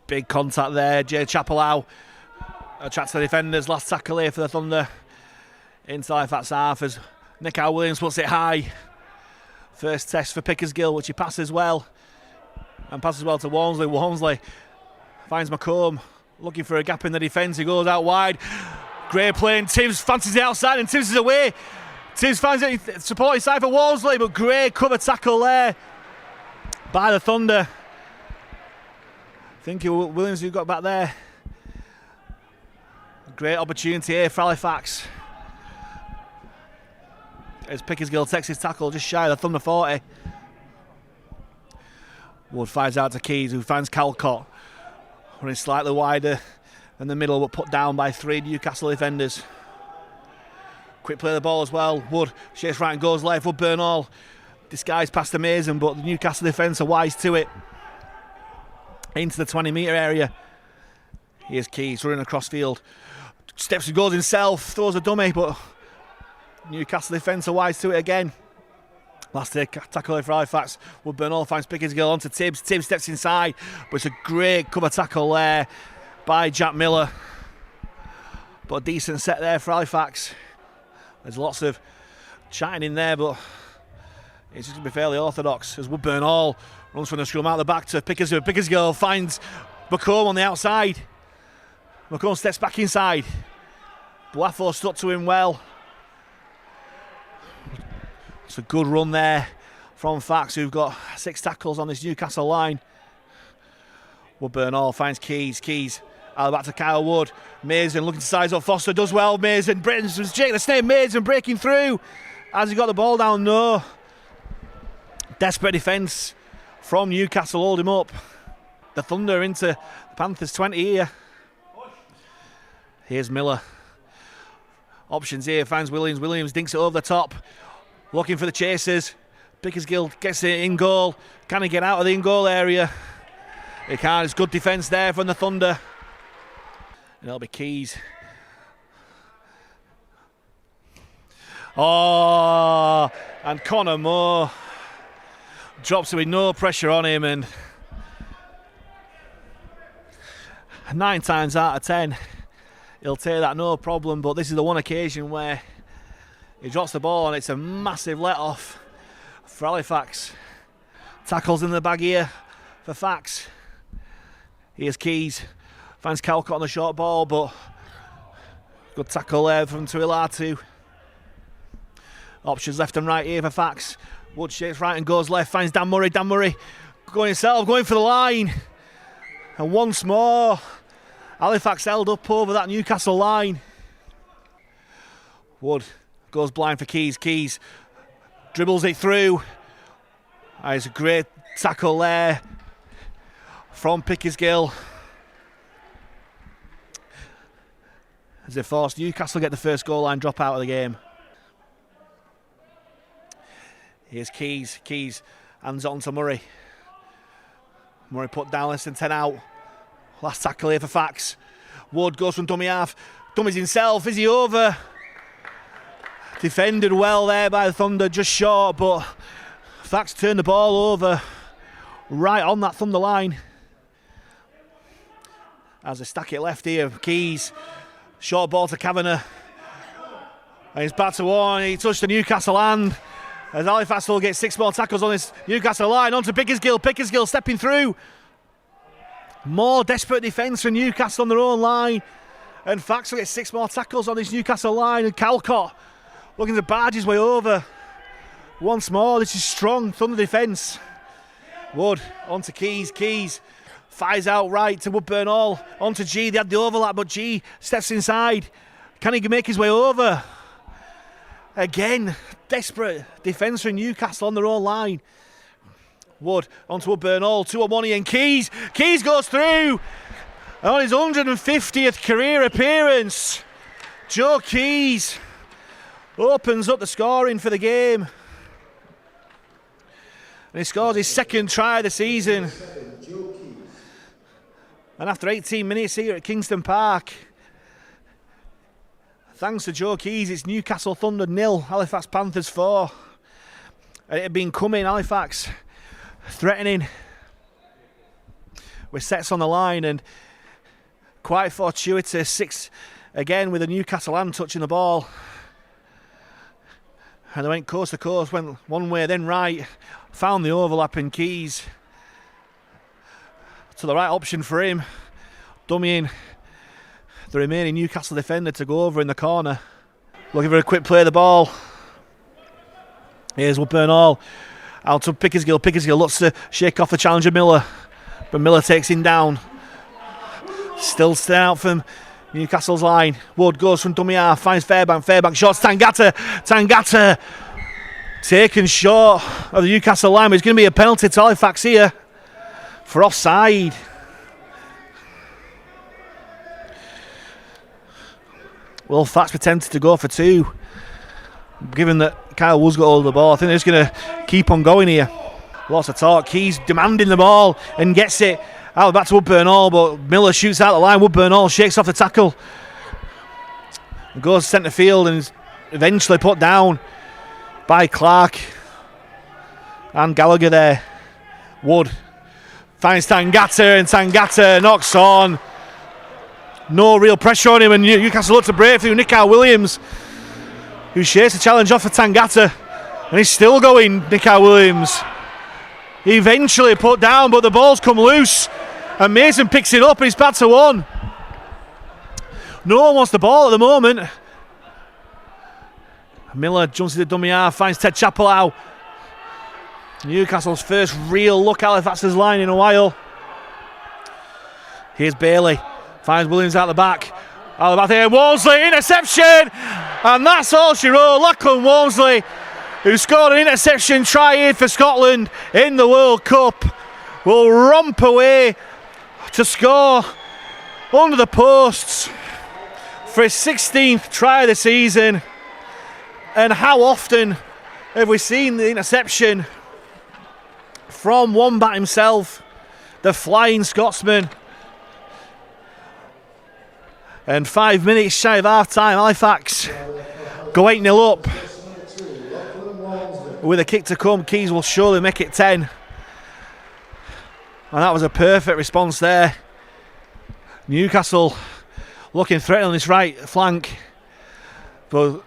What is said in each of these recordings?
Big contact there. Jay Chapelau attracts the defenders. Last tackle here for the Thunder. Into Halifax half as Nico Williams puts it high. First test for Pickersgill, which he passes well. And passes well to Walmsley. Walmsley finds McComb looking for a gap in the defence. He goes out wide. Great play, and Tibbs fancies the outside, and Tibbs is away. Tibbs finds it supporting side for Walmsley, but great cover tackle there by the Thunder. I think Williams who got back there. Great opportunity here for Halifax. As Pickersgill takes his tackle just shy of the Thunder 40. Wood fires out to Keys, who finds Calcott. Running slightly wider than the middle, but put down by 3 Newcastle defenders. Quick play of the ball as well. Wood shakes right and goes left. Wood Bernal disguised past Mason, but the Newcastle defence are wise to it. Into the 20-metre area. Here's Keys running across field. Steps and goes himself. Throws a dummy, but Newcastle defence are wise to it again. Last tackle for Halifax. Wood Bernal finds Pickersgill onto Tibbs. Tibbs steps inside, but it's a great cover tackle there by Jack Miller. But a decent set there for Halifax. There's lots of chatting in there, but it's just going to be fairly orthodox as Wood Bernal runs from the scrum out the back to Pickersgill. Pickersgill finds McComb on the outside. McComb steps back inside. Boafo stuck to him well. It's a good run there from Fax, who've got 6 tackles on this Newcastle line. Wood Bernal finds Keys. Keys out back to Kyle Wood. Mason looking to size up Foster. Does well. Mason. Britain's Jake the Snake. Mason breaking through. Has he got the ball down? No. Desperate defence from Newcastle. Hold him up. The Thunder into the Panthers 20 here. Here's Miller. Options here. Finds Williams. Williams dinks it over the top. Looking for the chasers. Pickersgill gets it in goal. Can he get out of the in goal area? He can't. It's good defence there from the Thunder. And it'll be Keys. Oh, and Connor Moore drops it with no pressure on him, and 9 times out of 10 he'll take that no problem, but this is the one occasion where he drops the ball and it's a massive let off for Halifax. Tackles in the bag here for Fax. Here's Keys. Finds Calcott on the short ball, but good tackle there from Tuilatu. Options left and right here for Fax. Wood shakes right and goes left. Finds Dan Murray. Dan Murray going himself, going for the line. And once more, Halifax held up over that Newcastle line. Wood goes blind for Keys. Keys dribbles it through. It's a great tackle there from Pickersgill. As they force Newcastle get the first goal line drop out of the game. Here's Keys. Keys hands it on to Murray. Murray put down less than 10 out. Last tackle here for Fax. Wood goes from dummy half. Dummies himself. Is he over? Defended well there by the Thunder, just short, but Fax turned the ball over right on that Thunder line. As they stack it left here, Keys. Short ball to Kavanagh. And it's back to Warren. He touched the Newcastle hand. As Halifax will get 6 more tackles on this Newcastle line. On to Pickersgill. Pickersgill stepping through. More desperate defence for Newcastle on their own line. And Fax will get 6 more tackles on this Newcastle line. And Calcott looking to barge his way over. Once more, this is strong Thunder defence. Wood on to Keys. Keys fires out right to Wood Bernal. On to G. They had the overlap, but G steps inside. Can he make his way over? Again, desperate defence for Newcastle on their own line. Wood onto Wood Bernal. 2-on-1 and Keys. Keys goes through. On his 150th career appearance, Joe Keys opens up the scoring for the game. And he scores his 2nd try of the season. And after 18 minutes here at Kingston Park, thanks to Joe Keys, it's Newcastle Thunder 0, Halifax Panthers 4. And it had been coming, Halifax threatening with sets on the line, and quite fortuitous 6 again with a Newcastle hand touching the ball. And they went coast to coast, went one way then right, found the overlap in Keys to the right option for him, dummying the remaining Newcastle defender to go over in the corner. Looking for a quick play of the ball. Here's Woodburn Hall out to Pickersgill. Pickersgill looks to shake off the challenger Miller, but Miller takes him down. Still staying out from Newcastle's line. Wood goes from dummy half, finds Fairbank. Fairbank shorts Tangata. Tangata taken short of the Newcastle line. But it's going to be a penalty to Halifax here for offside. Will Fats be tempted to go for 2, given that Kyle Wood's got hold of the ball? I think they're just going to keep on going here. Lots of talk. Keys demanding the ball and gets it out back to Woodburn Hall, but Miller shoots out the line. Woodburn Hall shakes off the tackle, goes centre field, and is eventually put down by Clark and Gallagher there. Wood finds Tangata, and Tangata knocks on. No real pressure on him, and Newcastle look to break through. Nickau Williams, who shakes the challenge off for Tangata, and he's still going. Nickau Williams eventually put down, but the ball's come loose, and Mason picks it up, and he's back to 1. No one wants the ball at the moment. Miller jumps into the dummy half, finds Ted Chapelau. Newcastle's first real look at Halifax's line in a while. Here's Bailey. Finds Williams out the back. Out the back there, Walmsley, interception! And that's all she wrote. Lachlan Walmsley, who scored an interception try here for Scotland in the World Cup, will romp away to score under the posts for his 16th try of the season. And how often have we seen the interception from Wombat himself, the Flying Scotsman? And 5 minutes shy of half time, Halifax go 8-0 up. With a kick to come, Keys will surely make it 10. And that was a perfect response there. Newcastle looking threatening on this right flank, but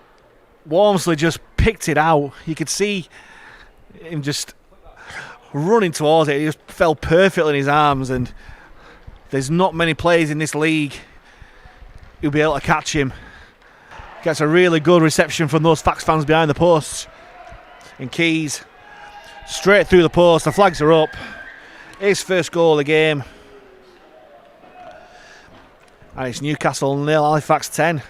Walmsley just picked it out. You could see him just running towards it. He just fell perfectly in his arms, and there's not many players in this league who'll be able to catch him. Gets a really good reception from those Fax fans behind the posts. And Keys straight through the post. The flags are up. His first goal of the game. And it's Newcastle 0, Halifax 10.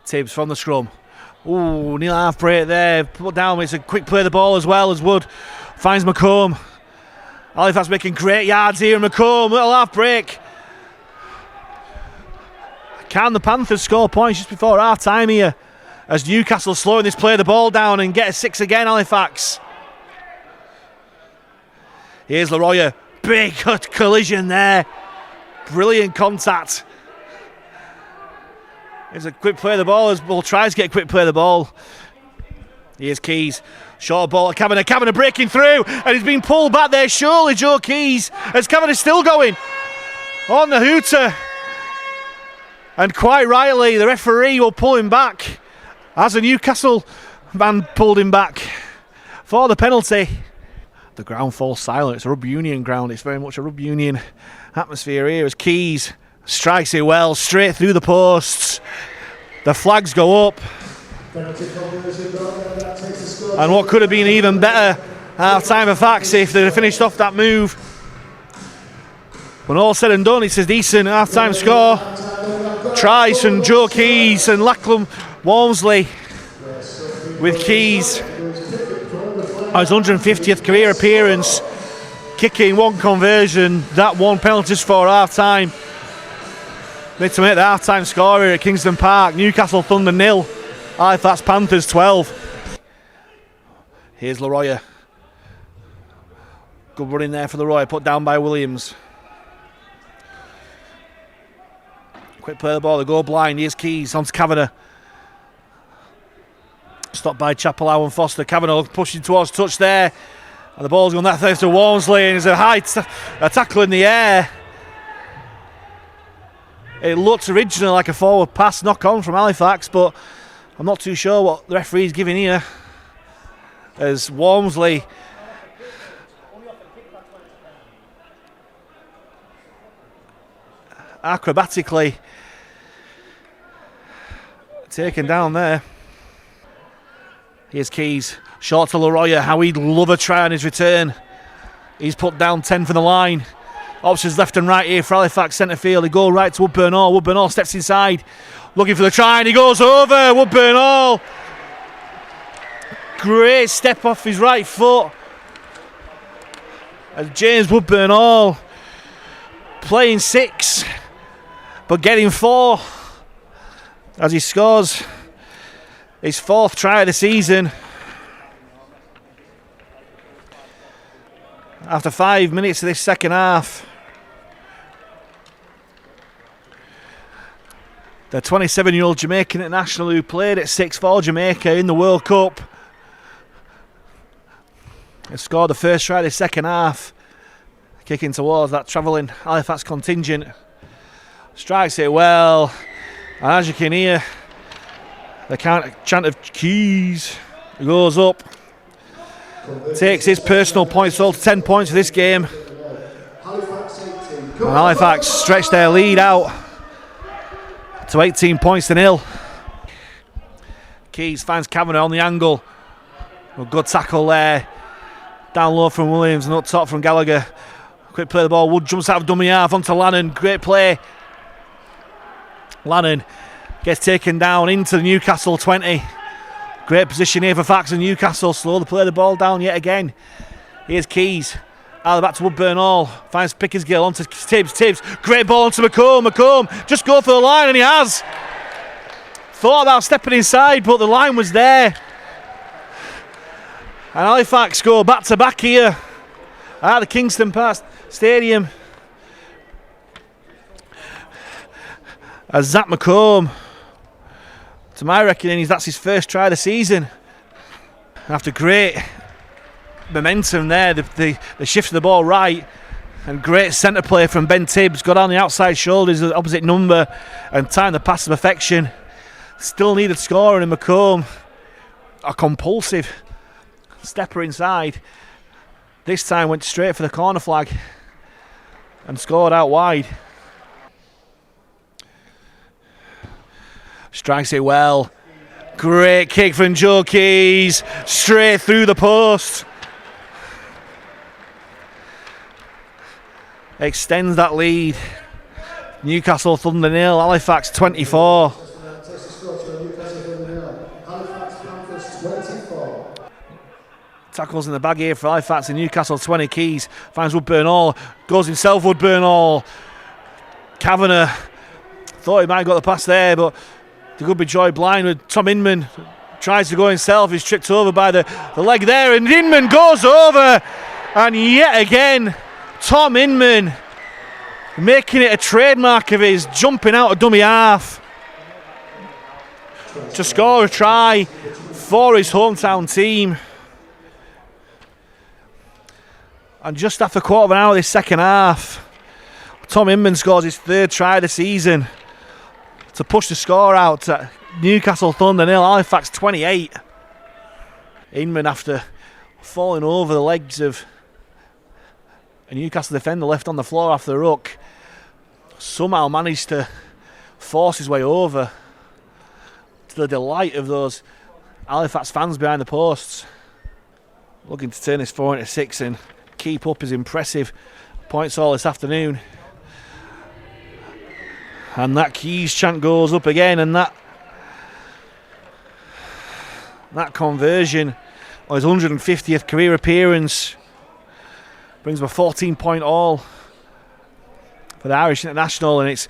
Tibbs from the scrum. Ooh, near half break there. Put down. It's a quick play of the ball as well as Wood finds McComb. Halifax making great yards here. McComb, little half break. Can the Panthers score points just before half time here? As Newcastle slowing this play of the ball down and get a 6 again, Halifax. Here's Leroy. Big collision there. Brilliant contact. Here's a quick play of the ball as Bull tries to get a quick play of the ball. Here's Keys. Short ball at Kavanagh. Kavanagh breaking through, and he's been pulled back there. Surely Joe Keys, as Kavanagh still going on the hooter. And quite rightly, the referee will pull him back as a Newcastle man pulled him back for the penalty. The ground falls silent. It's a rugby union ground. It's very much a rugby union atmosphere here as Keys strikes it well, straight through the posts. The flags go up. And what could have been even better half-time for Fax if they'd have finished off that move. When all said and done, it's a decent half-time score. Tries from Joe Keys and Lachlan Walmsley with Keys on his 150th career appearance, kicking 1 conversion, that 1 penalty for half-time. Need to make the half-time score here at Kingston Park. Newcastle Thunder 0, Halifax Panthers 12. Here's Leroy. Good run in there for Leroy, put down by Williams. Quick play of the ball, they go blind. Here's Keys onto Kavanagh. Stopped by Chappell and Foster. Kavanagh pushing towards touch there. And the ball's gone that way to Walmsley, and there's a high a tackle in the air. It looked originally like a forward pass knock on from Halifax, but I'm not too sure what the referee's giving here. As Walmsley acrobatically taken down there. Here's Keys, short to Leroy. How he'd love a try on his return. He's put down 10 from the line. Options left and right here for Halifax centre field. They go right to Woodburn Hall. Woodburn Hall steps inside, looking for the try, and he goes over. Woodburn Hall. Great step off his right foot. As James Woodburn Hall playing 6, but getting 4 as he scores his 4th try of the season. After 5 minutes of this second half, the 27-year-old Jamaican international who played at 6 for Jamaica in the World Cup has scored the first try of the second half, kicking towards that travelling Halifax contingent. Strikes it well, and as you can hear, the chant of Keys goes up. Takes his personal points total to 10 points for this game. And Halifax stretch their lead out to 18 points to 0. Keys finds Kavanagh on the angle. A good tackle there. Down low from Williams and up top from Gallagher. Quick play of the ball. Wood jumps out of dummy half onto Lannon. Great play. Lannon gets taken down into the Newcastle 20. Great position here for Fax and Newcastle. Slowly play the ball down yet again. Here's Keys. Out of the back to Woodburn Hall. Finds Pickersgill onto Tibbs. Tibbs. Great ball onto McComb. McComb just go for the line, and he has. Thought about stepping inside, but the line was there. And Halifax go back to back here at the Kingston Park Stadium. As Zach McComb, to my reckoning, that's his first try of the season. After great momentum there, the shift of the ball right, and great centre play from Ben Tibbs, got on the outside shoulders of the opposite number and timed the pass to perfection. Still needed scoring, and McComb, a compulsive stepper inside, this time went straight for the corner flag and scored out wide. Strikes it well. Great kick from Joe Keys, straight through the post. Extends that lead. Newcastle Thunder 0, Halifax 24. Tackles in the bag here for Halifax and Newcastle 20. Keys finds Woodburn Hall, goes himself Woodburn Hall. Kavanagh thought he might have got the pass there, but there could be Joy blind with Tom Inman. Tries to go himself, he's tripped over by the leg there, and Inman goes over. And yet again, Tom Inman making it a trademark of his, jumping out of dummy half to score a try for his hometown team. And just after a quarter of an hour of this second half, Tom Inman scores his 3rd try of the season to push the score out to Newcastle Thunder 0, Halifax 28. Inman, after falling over the legs of a Newcastle defender left on the floor after the ruck, somehow managed to force his way over, to the delight of those Halifax fans behind the posts, looking to turn this 4 into 6 and keep up his impressive points all this afternoon. And that Keys chant goes up again, and that conversion on his 150th career appearance brings him a 14-point all for the Irish international, and it's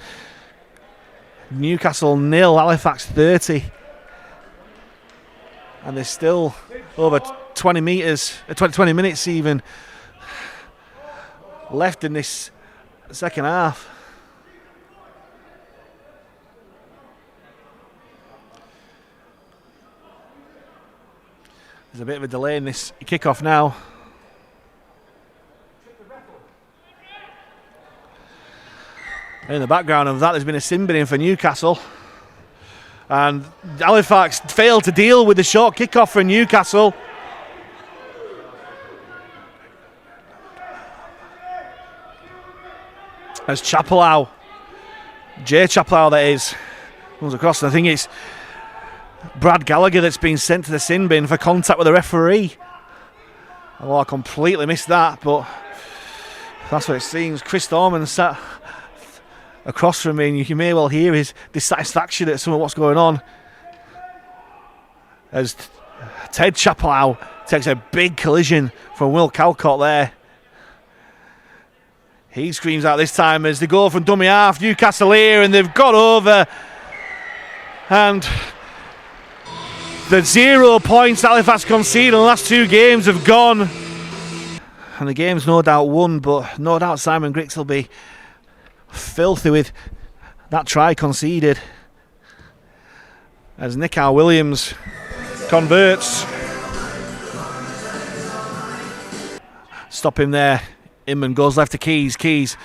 Newcastle 0, Halifax 30. And there's still over 20 minutes even left in this second half. There's a bit of a delay in this kickoff now. In the background of that, there's been a sin bin in for Newcastle. And Halifax failed to deal with the short kickoff for Newcastle. As Chapelau, Jay Chapelau that is, comes across, and I think it's Brad Gallagher that's been sent to the sin bin for contact with the referee. Oh, I completely missed that, but that's what it seems. Chris Dorman sat across from me, and you may well hear his dissatisfaction at some of what's going on. As Ted Chapelau takes a big collision from Will Calcott there. He screams out this time as they go from dummy half. Newcastle here, and they've got over. And the 0 points Halifax conceded in the last 2 games have gone. And the game's no doubt won, but no doubt Simon Griggs will be filthy with that try conceded. As Nickar Williams converts. Stop him there. Inman goes left to Keys. Keys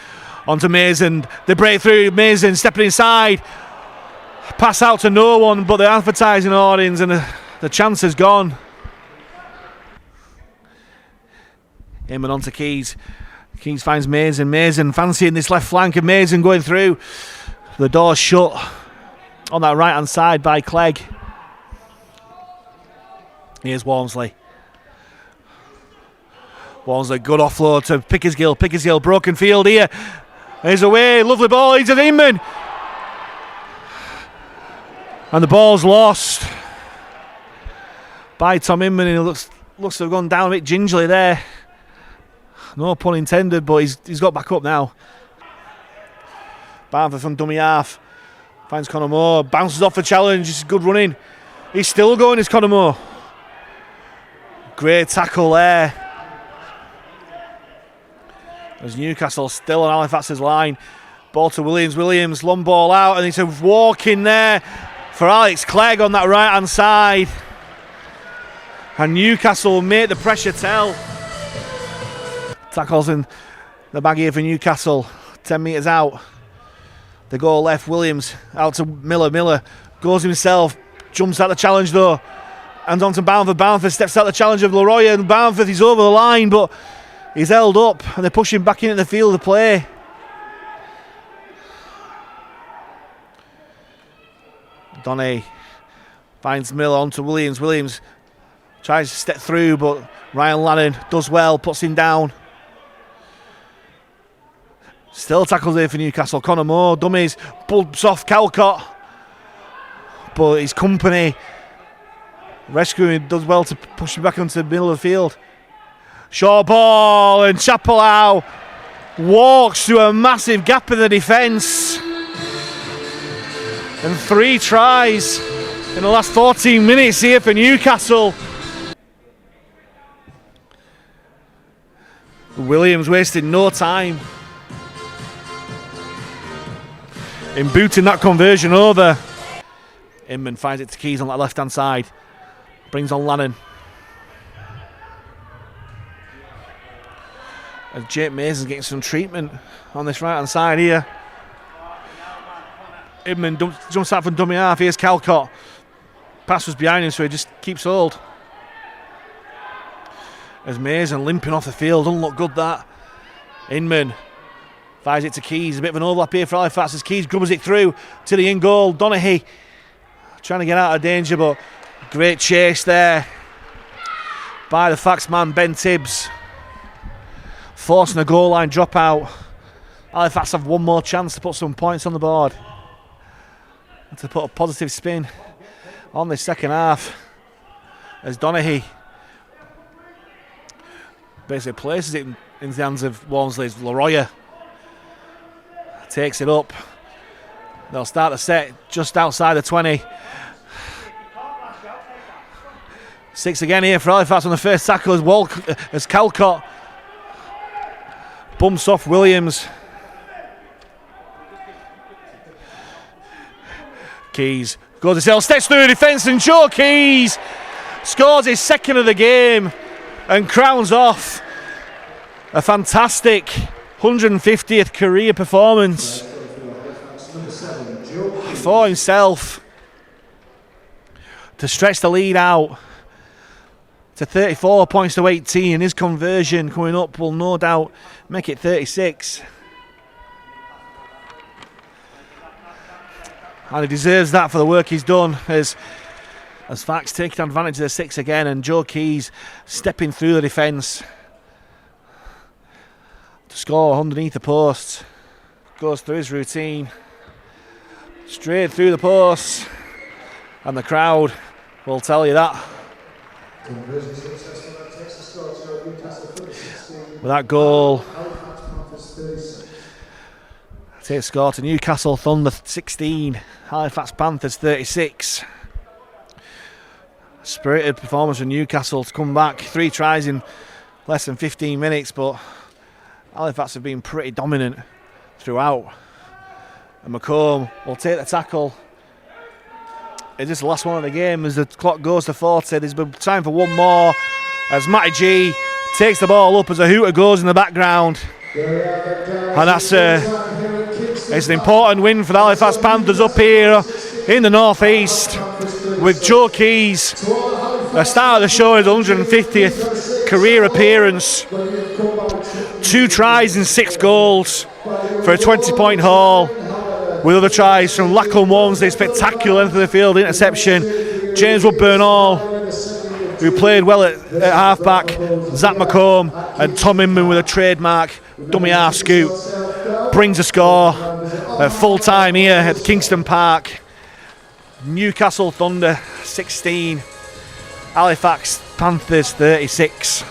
onto Mason. They break through. Mason stepping inside. Pass out to no one but the advertising audience, and the chance is gone. Inman onto Keys. Keys finds Mason. Mason fancying this left flank, and Mason going through. The door's shut on that right hand side by Clegg. Here's Walmsley. Walmsley, good offload to Pickersgill. Pickersgill, broken field here. He's away, lovely ball, he's at Inman. And the ball's lost by Tom Inman, and he looks to have gone down a bit gingerly there. No pun intended, but he's got back up now. Bamford from dummy half. Finds Conor Moore, bounces off the challenge, it's good running. He's still going, is Conor Moore. Great tackle there. As Newcastle still on Halifax's line. Ball to Williams. Williams, long ball out, and it's a walk in there for Alex Clegg on that right hand side. And Newcastle will make the pressure tell. Tackles in the bag here for Newcastle. 10 metres out. They go left. Williams out to Miller. Miller goes himself. Jumps out the challenge though. And on to Bamford. Bamford steps out the challenge of Leroy, and Bamford is over the line, but he's held up, and they're pushing back into the field of play. Donny finds Miller onto Williams. Williams tries to step through, but Ryan Lannon does well, puts him down. Still tackles here for Newcastle. Conor Moore, dummies, bumps off Calcott, but his company rescuing does well to push him back onto the middle of the field. Short ball, and Chapelau walks through a massive gap in the defence. And 3 tries in the last 14 minutes here for Newcastle. Williams wasted no time in booting that conversion over. Inman finds it to Keys on that left hand side. Brings on Lannon. And Jake Mason's getting some treatment on this right hand side here. Inman jumps out from dummy half. Here's Calcott. Pass was behind him, so he just keeps hold. As Mason limping off the field, doesn't look good that. Inman fires it to Keys. A bit of an overlap here for Halifax as Keys grubbers it through to the in goal. Donaghy trying to get out of danger, but great chase there by the Fax man Ben Tibbs. Forcing a goal line dropout. Halifax have one more chance to put some points on the board and to put a positive spin on this second half. As Donaghy basically places it in the hands of Walmsley's Leroy. Takes it up. They'll start the set just outside the 20. 6 again here for Halifax on the first tackle as Calcott bumps off Williams. Keys goes to sell, steps through the defence, and Joe Keys scores his second of the game and crowns off a fantastic 150th career performance for himself to stretch the lead out to 34 points to 18, and his conversion coming up will no doubt make it 36. And he deserves that for the work he's done, as Fax taking advantage of the 6 again, and Joe Keys stepping through the defence to score underneath the post. Goes through his routine, straight through the post, and the crowd will tell you that. With that goal, takes score to Newcastle Thunder 16, Halifax Panthers 36. Spirited performance from Newcastle to come back. 3 tries in less than 15 minutes, but Halifax have been pretty dominant throughout. And McComb will take the tackle. It's just the last one of the game as the clock goes to 40. There's been time for one more as Matty G takes the ball up as a hooter goes in the background. And that's it's an important win for the Halifax Panthers up here in the northeast with Joe Keys. The start of the show is 150th career appearance. 2 tries and 6 goals for a 20-point haul, with other tries from Lachlan Walmsley, spectacular length of the field interception. James Woodburn-Hall, who played well at halfback, Zach McComb, and Tom Inman with a trademark dummy half scoop. Brings a score at full time here at Kingston Park. Newcastle Thunder 16, Halifax Panthers 36.